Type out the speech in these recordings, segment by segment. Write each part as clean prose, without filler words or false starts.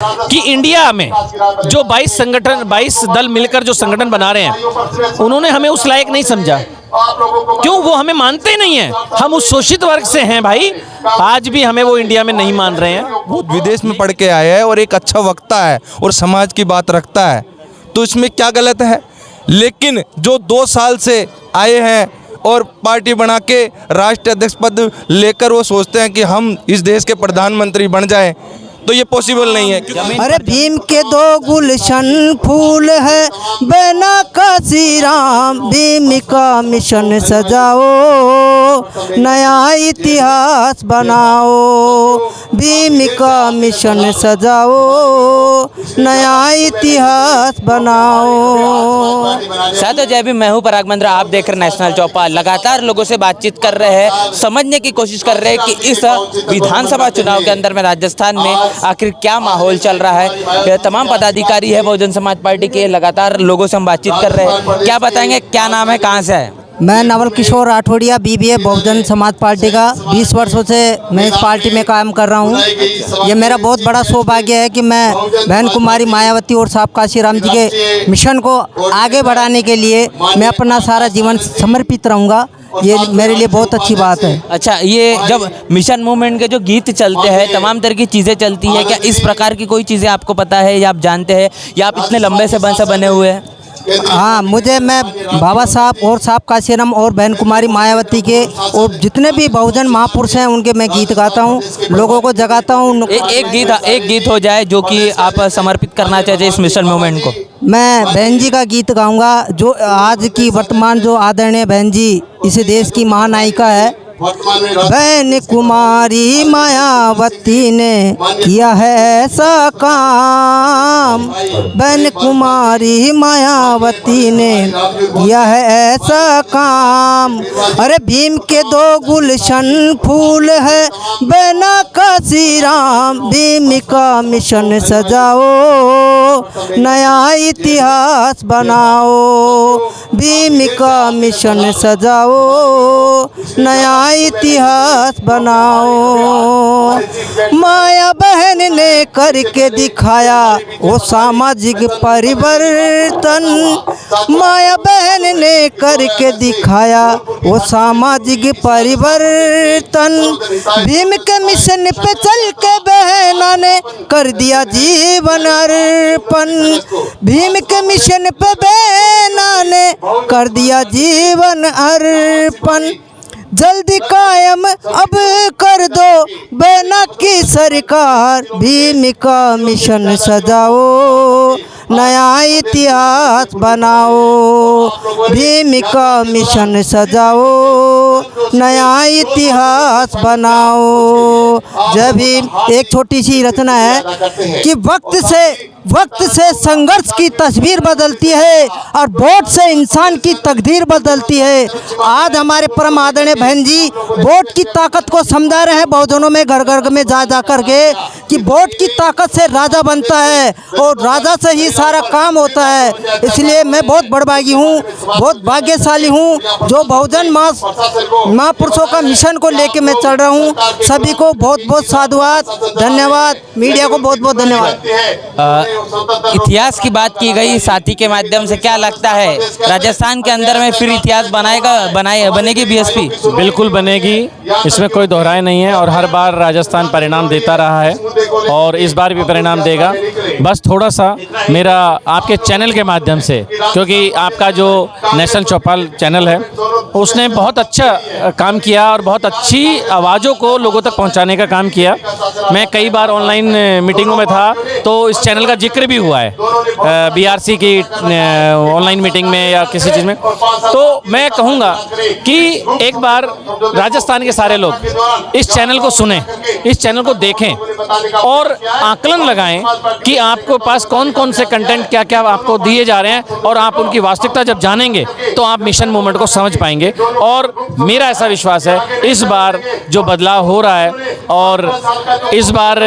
कि इंडिया में जो 22 दल मिलकर जो संगठन बना रहे हैं, उन्होंने हमें उस लायक नहीं समझा। क्यों? वो हमें मानते नहीं है। हम उस शोषित वर्ग से हैं भाई, आज भी हमें वो इंडिया में नहीं मान रहे हैं। वो विदेश में पढ़ के आया है और एक अच्छा वक्ता है और समाज की बात रखता है, तो इसमें क्या गलत है? लेकिन जो 2 साल से आए हैं और पार्टी बना के राष्ट्रीय अध्यक्ष पद लेकर वो सोचते हैं कि हम इस देश के प्रधानमंत्री बन जाएं, तो ये पॉसिबल नहीं है। अरे भीम के 2 गुलशन फूल है, बना काशी राम, भीम का मिशन सजाओ, नया इतिहास बनाओ, भीम का मिशन सजाओ, नया इतिहास बनाओ। साथ जय भी, मैं हूं पराग मंद्रा, आप देख रहे नेशनल चौपाल। लगातार लोगों से बातचीत कर रहे हैं, समझने की कोशिश कर रहे हैं कि इस विधानसभा चुनाव के अंदर में राजस्थान में आखिर क्या माहौल चल रहा है। तमाम पदाधिकारी है बहुजन समाज पार्टी के, लगातार लोगों से हम बातचीत कर रहे हैं। क्या बताएंगे, क्या नाम है, कहाँ से है? मैं नवल किशोर राठौड़िया, बीबीए बहुजन समाज पार्टी का। 20 वर्षों से मैं इस पार्टी में काम कर रहा हूँ। ये मेरा बहुत बड़ा सौभाग्य है कि मैं बहन कुमारी मायावती और साहब काशीराम जी के मिशन को आगे बढ़ाने के लिए मैं अपना सारा जीवन समर्पित रहूँगा। ये मेरे लिए बहुत अच्छी बात है। अच्छा, ये जब मिशन मूवमेंट के जो गीत चलते हैं, तमाम तरह की चीज़ें चलती है, क्या इस प्रकार की कोई चीज़ें आपको पता है या आप जानते हैं, या आप इतने लंबे से बने हुए हैं? हाँ, मैं बाबा साहब और साहब काशीराम और बहन कुमारी मायावती के और जितने भी बहुजन महापुरुष हैं उनके मैं गीत गाता हूँ, लोगों को जगाता हूँ। एक गीत हो जाए जो कि आप समर्पित करना चाहते हैं इस मिशन मूवमेंट को। मैं बहन जी का गीत गाऊंगा, जो आज की वर्तमान जो आदरणीय बहन जी इस देश की महानायिका है। बहन कुमारी मायावती ने किया है ऐसा काम, बहन कुमारी मायावती ने किया है ऐसा काम। अरे भीम के 2 गुलशन फूल है, बना काशी राम, भीम का मिशन सजाओ, नया इतिहास बनाओ, भीम का मिशन सजाओ, नया इतिहास बनाओ। माया बहन ने करके दिखाया वो सामाजिक परिवर्तन, माया बहन ने करके दिखाया वो सामाजिक परिवर्तन। भीम के मिशन पे चल के बहना ने कर दिया जीवन अर्पण, भीम के मिशन पे बहना ने कर दिया जीवन अर्पण। जल्दी कायम अब कर दो बहना की सरकार, भीम का मिशन सजाओ, नया इतिहास बनाओ, भीम का मिशन सजाओ, नया इतिहास बनाओ। जब भी एक छोटी सी रचना है कि वक्त से संघर्ष की तस्वीर बदलती है और वोट से इंसान की तकदीर बदलती है। आज हमारे परम आदरणीय बहन जी वोट की ताकत को समझा रहे हैं बहुजनों में, घर घर में जा कर के, कि वोट की ताकत से राजा बनता है और राजा से ही सारा काम होता है। इसलिए मैं बहुत बड़भागी हूँ, बहुत भाग्यशाली हूँ जो बहुजन महापुरुषों का मिशन को लेके मैं चल रहा हूँ। सभी को बहुत बहुत साधुवाद, धन्यवाद, मीडिया को बहुत बहुत धन्यवाद। इतिहास की बात की गई साथी के माध्यम से, क्या लगता है राजस्थान के अंदर में फिर इतिहास बनेगी बीएसपी? बिल्कुल बनेगी, इसमें कोई दोहराए नहीं है। और हर बार राजस्थान परिणाम देता रहा है और इस बार भी परिणाम देगा। बस थोड़ा सा मेरा आपके चैनल के माध्यम से, क्योंकि आपका जो नेशनल चौपाल चैनल है उसने बहुत अच्छा काम किया और बहुत अच्छी आवाज़ों को लोगों तक पहुंचाने का काम किया। मैं कई बार ऑनलाइन मीटिंगों में था तो इस चैनल का जिक्र भी हुआ है, बीआरसी की ऑनलाइन मीटिंग में या किसी चीज़ में। तो मैं कहूँगा कि एक बार राजस्थान के सारे लोग इस चैनल को सुनें, इस चैनल को देखें और आकलन लगाएं कि आपको पास कौन कौन से कंटेंट क्या क्या आपको दिए जा रहे हैं, और आप उनकी वास्तविकता जब जानेंगे तो आप मिशन मूवमेंट को समझ पाएंगे। और मेरा ऐसा विश्वास है इस बार जो बदलाव हो रहा है और इस बार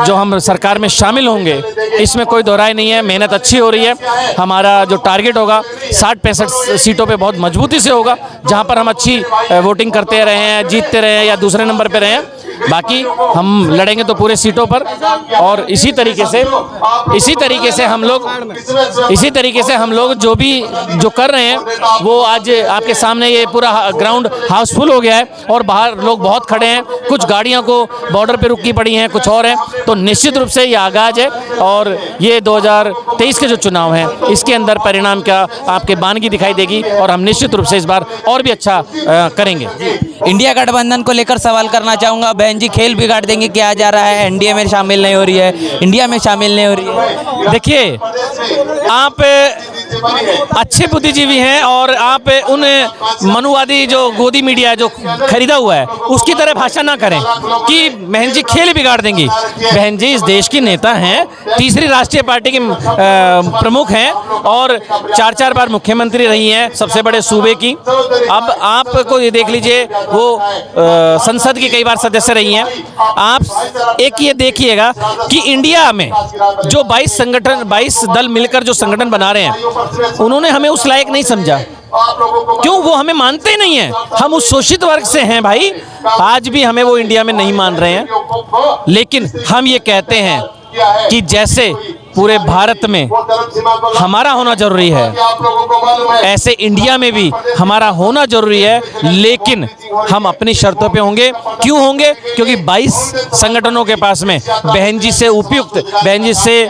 जो हम सरकार में शामिल होंगे, इसमें कोई दोहराई नहीं है। मेहनत अच्छी हो रही है। हमारा जो टारगेट होगा 60-65 सीटों पे बहुत मजबूती से होगा, जहां पर हम अच्छी वोटिंग करते रहे हैं, जीतते रहे हैं या दूसरे नंबर पे रहे हैं। बाकी हम लड़ेंगे तो पूरे सीटों पर, और इसी तरीके से हम लोग जो कर रहे हैं वो आज आपके सामने ये पूरा ग्राउंड हाउसफुल हो गया है और बाहर लोग बहुत खड़े हैं। कुछ गाड़ियां को बॉर्डर पे रुकी पड़ी हैं, कुछ और हैं। तो निश्चित रूप से ये आगाज है और ये 2023 के जो चुनाव हैं इसके अंदर परिणाम क्या आपके बानगी दिखाई देगी और हम निश्चित रूप से इस बार और भी अच्छा करेंगे। इंडिया गठबंधन को लेकर सवाल करना चाहूँगा। बहन जी खेल बिगाड़ देंगे, क्या जा रहा है, एनडीए में शामिल नहीं हो रही है, इंडिया में शामिल नहीं हो रही है। देखिए, आप अच्छे बुद्धिजीवी हैं और आप उन मनुवादी जो गोदी मीडिया जो खरीदा हुआ है उसकी तरह भाषा ना करें कि बहन जी खेल बिगाड़ देंगी। बहन जी इस देश की नेता हैं, तीसरी राष्ट्रीय पार्टी की प्रमुख हैं और 4 बार मुख्यमंत्री रही हैं सबसे बड़े सूबे की। अब आपको ये देख लीजिए, वो संसद की कई बार सदस्य रही हैं। आप एक ये देखिएगा कि इंडिया में जो 22 दल मिलकर जो संगठन बना रहे हैं उन्होंने हमें उस लायक नहीं समझा। क्यों? वो हमें मानते ही नहीं हैं। हम उस शोषित वर्ग से हैं भाई, आज भी हमें वो इंडिया में नहीं मान रहे हैं। लेकिन हम ये कहते हैं कि जैसे पूरे भारत में हमारा होना जरूरी है, ऐसे इंडिया में भी हमारा होना जरूरी है, लेकिन हम अपनी शर्तों पे होंगे। क्यों होंगे? क्योंकि 22 संगठनों के पास में बहन जी से उपयुक्त, बहन जी से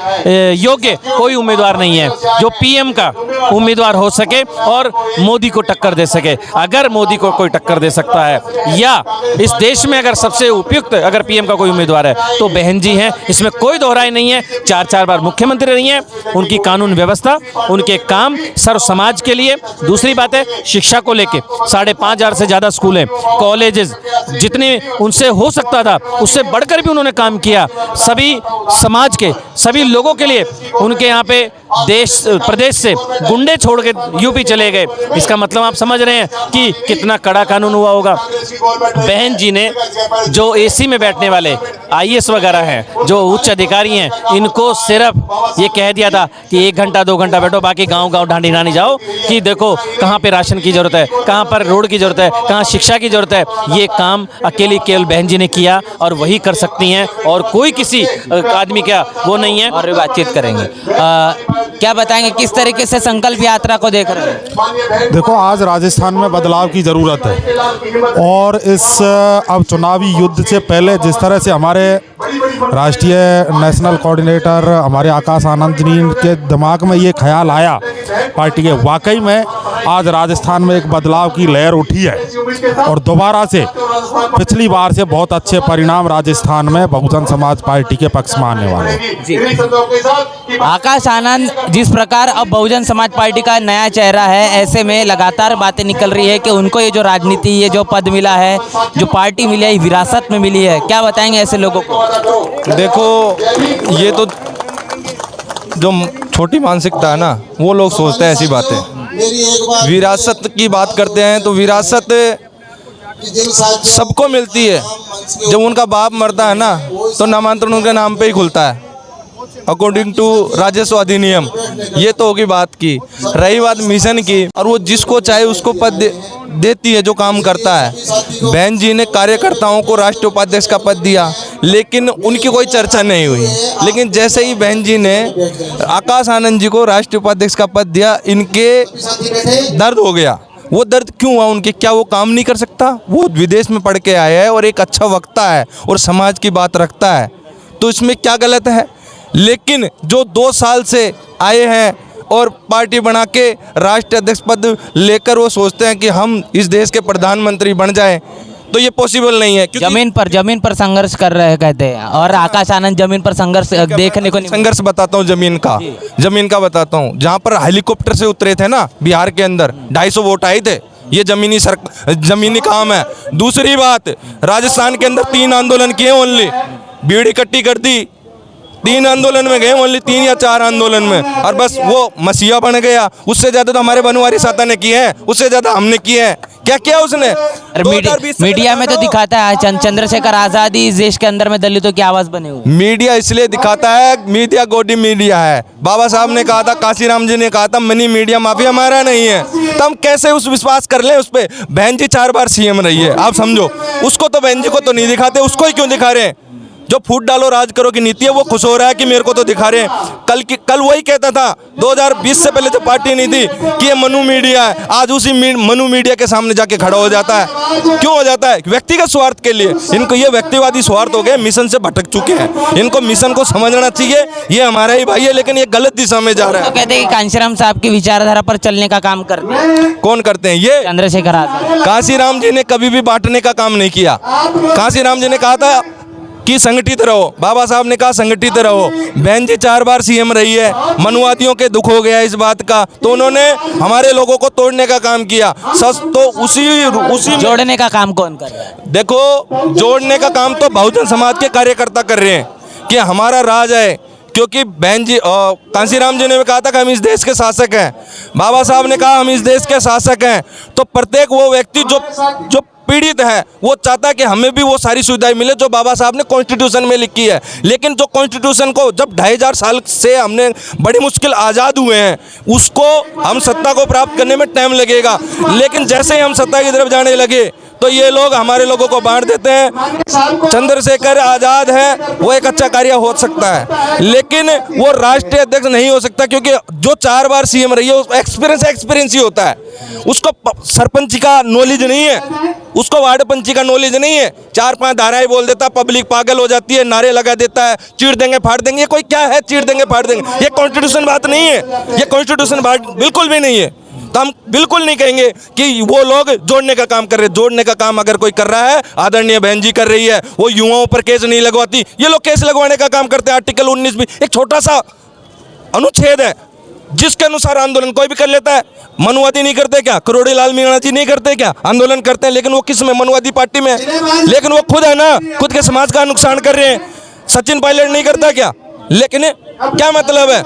योग्य कोई उम्मीदवार नहीं है जो पीएम का उम्मीदवार हो सके और मोदी को टक्कर दे सके। अगर मोदी को कोई टक्कर दे सकता है या इस देश में अगर सबसे उपयुक्त अगर पीएम का कोई उम्मीदवार है तो बहन जी हैं, इसमें कोई दोहराई नहीं है। 4 बार मुख्यमंत्री रही हैं, उनकी कानून व्यवस्था, उनके काम सर्व समाज के लिए। दूसरी बात है शिक्षा को लेके 5,500 से ज़्यादा स्कूल हैं, कॉलेजेस, जितने उनसे हो सकता था उससे बढ़कर भी उन्होंने काम किया। सभी समाज के सभी लोगों के लिए उनके यहाँ पे प्रदेश से गुंडे छोड़ के यूपी चले गए। इसका मतलब आप समझ रहे हैं कि कितना कड़ा कानून हुआ होगा। बहन जी ने जो एसी में बैठने वाले आईएएस वगैरह हैं, जो उच्च अधिकारी हैं, इनको सिर्फ ये कह दिया था कि 1 घंटा 2 घंटा बैठो, बाकी गांव ढांडी ढांडी जाओ कि देखो कहाँ पे राशन की ज़रूरत है, कहाँ पर रोड की ज़रूरत है, कहाँ शिक्षा की ज़रूरत है। ये काम अकेली केवल बहन जी ने किया और वही कर सकती हैं और कोई किसी आदमी का वो नहीं है। और भी बातचीत करेंगे। क्या बताएंगे किस तरीके से संकल्प यात्रा को देख रहे हैं? देखो, आज राजस्थान में बदलाव की ज़रूरत है और इस अब चुनावी युद्ध से पहले जिस तरह से हमारे राष्ट्रीय नेशनल कोऑर्डिनेटर हमारे आकाश आनंद जी के दिमाग में ये ख्याल आया पार्टी के, वाकई में आज राजस्थान में एक बदलाव की लहर उठी है और दोबारा से पिछली बार से बहुत अच्छे परिणाम राजस्थान में बहुजन समाज पार्टी के पक्ष में आने वाले हैं। आकाश आनंद, जिस प्रकार अब बहुजन समाज पार्टी का नया चेहरा है, ऐसे में लगातार बातें निकल रही है कि उनको ये जो राजनीति, ये जो पद मिला है, जो पार्टी मिली है, विरासत में मिली है। क्या बताएंगे ऐसे लोगों को? देखो, ये तो जो छोटी मानसिकता है ना, वो लोग सोचते हैं ऐसी बातें। विरासत की बात करते हैं तो विरासत सबको मिलती है। जब उनका बाप मरता है ना तो नामांतरण उनके नाम पे ही खुलता है अकॉर्डिंग टू राजस्व अधिनियम। ये तो होगी बात की। रही बात मिशन की, और वो जिसको चाहे उसको पद देती है जो काम करता है। बहन जी ने कार्यकर्ताओं को राष्ट्रीय उपाध्यक्ष का पद दिया, लेकिन उनकी कोई चर्चा नहीं हुई। लेकिन जैसे ही बहन जी ने आकाश आनंद जी को राष्ट्रीय उपाध्यक्ष का पद दिया, इनके दर्द हो गया। वो दर्द क्यों हुआ उनके? क्या वो काम नहीं कर सकता? वो विदेश में पढ़ के आया है और एक अच्छा वक्ता है और समाज की बात रखता है, तो इसमें क्या गलत है? लेकिन जो 2 साल से आए हैं और पार्टी बना के राष्ट्रीय अध्यक्ष पद लेकर वो सोचते हैं कि हम इस देश के प्रधानमंत्री बन जाएं, तो ये पॉसिबल नहीं है। जमीन पर संघर्ष कर रहे हैं कहते हैं, और आकाश आनंद जमीन पर संघर्ष देखने को नहीं। संघर्ष बताता हूँ जमीन का बताता हूँ। जहाँ पर हेलीकॉप्टर से उतरे थे ना बिहार के अंदर, 250 वोट आए थे। ये जमीनी काम है। दूसरी बात, राजस्थान के अंदर 3 आंदोलन किए ओनली। बीड़ी इकट्ठी कर दी, 3 आंदोलन में गए, ओनली 3 या 4 आंदोलन में, और बस वो मसीहा बन गया। उससे ज़्यादा तो हमारे बनवारी साहब ने किए हैं, उससे ज़्यादा हमने किए हैं। क्या किया उसने? मीडिया में तो दिखाता है चंद्रशेखर आज़ाद ही इस देश के अंदर में दलितों की आवाज़ बने हुए। मीडिया इसलिए दिखाता है, मीडिया गोडी मीडिया है। बाबा साहब ने कहा था, काशीराम जी ने कहा था, मनी मीडिया माफिया हमारा नहीं है। तो हम कैसे उस विश्वास कर लें उस पर? बहन जी 4 बार सीएम रही है, आप समझो। उसको तो बहन जी को तो नहीं दिखाते, उसको ही क्यों दिखा रहे हैं? जो फूट डालो राज करो की नीति है, वो खुश हो रहा है कि मेरे को तो दिखा रहे हैं। कल वही कहता था 2020 से पहले जो पार्टी नहीं थी कि ये मनु मीडिया है, आज उसी मनु मीडिया के सामने जाके खड़ा हो जाता है। क्यों हो जाता है? व्यक्तिगत स्वार्थ के लिए। इनको ये व्यक्तिवादी स्वार्थ हो गए, मिशन से भटक चुके हैं। इनको मिशन को समझना चाहिए, ये हमारा ही भाई है, लेकिन ये गलत दिशा में जा रहा है। तो कहते हैं कि कांशीराम साहब की विचारधारा पर चलने का काम करते हैं। कौन करते हैं? ये चंद्रशेखर आज़ाद। काशीराम जी ने कभी भी बांटने का काम नहीं किया। काशीराम जी ने कहा था कि संगठित रहो, बाबा साहब ने कहा संगठित रहो। बहन जी 4 बार सीएम रही है, मनुवादियों के दुख हो गया इस बात का, तो उन्होंने हमारे लोगों को तोड़ने का काम किया। सच तो उसी जोड़ने का काम कौन कर रहा है? देखो, जोड़ने का काम तो बहुजन समाज के कार्यकर्ता कर रहे हैं कि हमारा राज है। क्योंकि बहन जी कांशीराम जी ने कहा था कि हम इस देश के शासक हैं, बाबा साहब ने कहा हम इस देश के शासक हैं। तो प्रत्येक वो व्यक्ति जो पीड़ित है, वो चाहता है कि हमें भी वो सारी सुविधाएं मिले जो बाबा साहब ने कॉन्स्टिट्यूशन में लिखी है। लेकिन जो कॉन्स्टिट्यूशन को जब 2500 साल से हमने बड़ी मुश्किल आज़ाद हुए हैं, उसको हम सत्ता को प्राप्त करने में टाइम लगेगा। लेकिन जैसे ही हम सत्ता की तरफ जाने लगे तो ये लोग हमारे लोगों को बांट देते हैं। चंद्रशेखर आज़ाद है, वो एक अच्छा कार्य हो सकता है, लेकिन वो राष्ट्रीय अध्यक्ष नहीं हो सकता, क्योंकि जो 4 बार सीएम रही है उसको एक्सपीरियंस ही होता है। उसको सरपंच का नॉलेज नहीं है, उसको वार्ड पंची का नॉलेज नहीं है। 4-5 धाराएं बोल देता, पब्लिक पागल हो जाती है, नारे लगा देता है, चीर देंगे फाड़ देंगे। ये कोई क्या है चीर देंगे फाड़ देंगे? ये कॉन्स्टिट्यूशन बात नहीं है, ये कॉन्स्टिट्यूशन बात बिल्कुल भी नहीं है। तो हम बिल्कुल नहीं कहेंगे कि वो लोग जोड़ने का काम कर रहे हैं। जोड़ने का काम अगर कोई कर रहा है, आदरणीय बहन जी कर रही है, वो युवाओं पर केस नहीं लगवाती। ये लोग केस लगवाने का काम करते हैं। आर्टिकल 19 भी एक छोटा सा अनुच्छेद है जिसके अनुसार आंदोलन कोई भी कर लेता है। मनुवादी नहीं करते क्या? करोड़ी लाल मीणा जी नहीं करते क्या? आंदोलन करते हैं, लेकिन वो किस में? मनुवादी पार्टी में। लेकिन वो खुद है ना, खुद के समाज का नुकसान कर रहे हैं। सचिन पायलट नहीं करता क्या? लेकिन क्या मतलब है?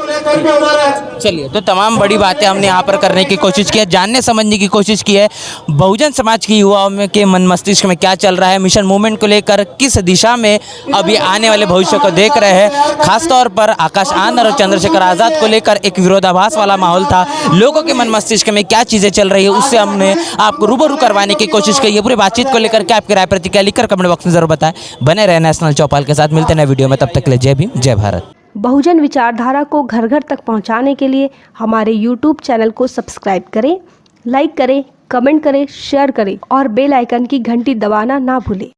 चलिए, तो तमाम बड़ी बातें हमने यहाँ पर करने की कोशिश की है, जानने समझने की कोशिश की है बहुजन समाज की युवाओं में के मन मस्तिष्क में क्या चल रहा है, मिशन मूवमेंट को लेकर किस दिशा में अभी आने वाले भविष्य को देख रहे हैं। खासतौर पर आकाश आनंद और चंद्रशेखर आज़ाद को लेकर एक विरोधाभास वाला माहौल था। लोगों के मन मस्तिष्क में क्या चीज़ें चल रही है, उससे हमने आपको रूबरू करवाने की कोशिश की है। पूरी बातचीत को लेकर क्या आपकी राय प्रतिक्रिया लिखकर कमेंट बॉक्स में जरूर बताएं। बने रहे नेशनल चौपाल के साथ, मिलते हैं नए वीडियो में, तब तक के लिए जय भीम, जय भारत। बहुजन विचारधारा को घर घर तक पहुंचाने के लिए हमारे YouTube चैनल को सब्सक्राइब करें, लाइक करें, कमेंट करें, शेयर करें और बेल आइकन की घंटी दबाना ना भूलें।